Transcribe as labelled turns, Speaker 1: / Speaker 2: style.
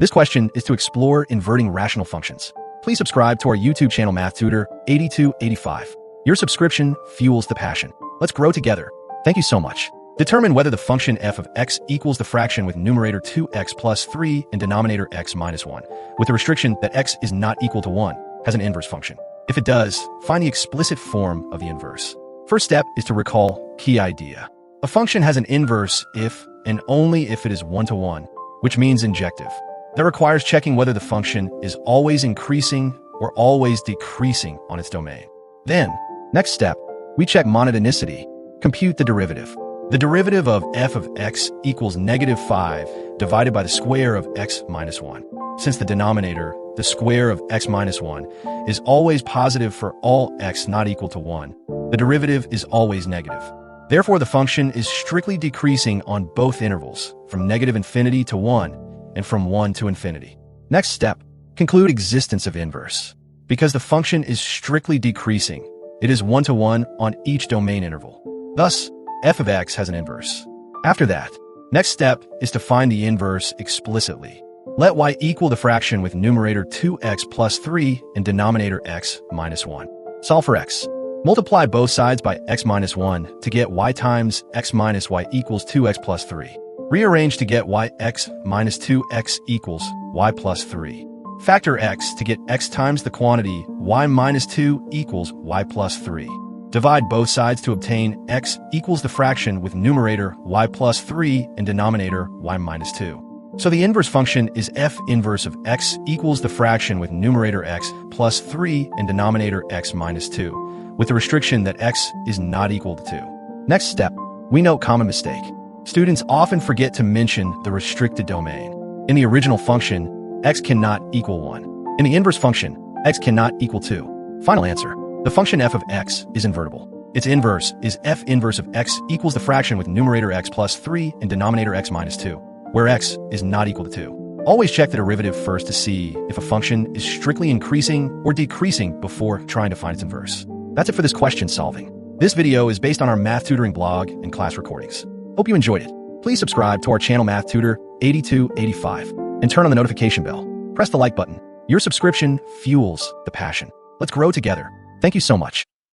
Speaker 1: This question is to explore inverting rational functions. Please subscribe to our YouTube channel Math Tutor 8285. Your subscription fuels the passion. Let's grow together. Thank you so much. Determine whether the function f of x equals the fraction with numerator 2x plus 3 and denominator x minus 1, with the restriction that x is not equal to 1, has an inverse function. If it does, find the explicit form of the inverse. First step is to recall key idea. A function has an inverse if and only if it is one-to-one, which means injective. That requires checking whether the function is always increasing or always decreasing on its domain. Then, next step, we check monotonicity. Compute the derivative. The derivative of f of x equals -5 divided by the square of x minus 1. Since the denominator, the square of x minus 1, is always positive for all x not equal to 1, the derivative is always negative. Therefore, the function is strictly decreasing on both intervals, from -infinity to 1, and from 1 to infinity. Next step, conclude existence of inverse. Because the function is strictly decreasing, it is one-to-one on each domain interval. Thus, f of x has an inverse. After that, next step is to find the inverse explicitly. Let y equal the fraction with numerator 2x plus 3 and denominator x minus 1. Solve for x. Multiply both sides by x minus 1 to get y times x minus y equals 2x plus 3. Rearrange to get y x minus 2x equals y plus 3. Factor x to get x times the quantity y minus 2 equals y plus 3. Divide both sides to obtain x equals the fraction with numerator y plus 3 and denominator y minus 2. So the inverse function is f inverse of x equals the fraction with numerator x plus 3 and denominator x minus 2, with the restriction that x is not equal to 2. Next step, we note common mistake. Students often forget to mention the restricted domain. In the original function, x cannot equal 1. In the inverse function, x cannot equal 2. Final answer. The function f of x is invertible. Its inverse is f inverse of x equals the fraction with numerator x plus 3 and denominator x minus 2, where x is not equal to 2. Always check the derivative first to see if a function is strictly increasing or decreasing before trying to find its inverse. That's it for this question solving. This video is based on our math tutoring blog and class recordings. Hope you enjoyed it. Please subscribe to our channel Math Tutor 8285 and turn on the notification bell. Press the like button. Your subscription fuels the passion. Let's grow together. Thank you so much.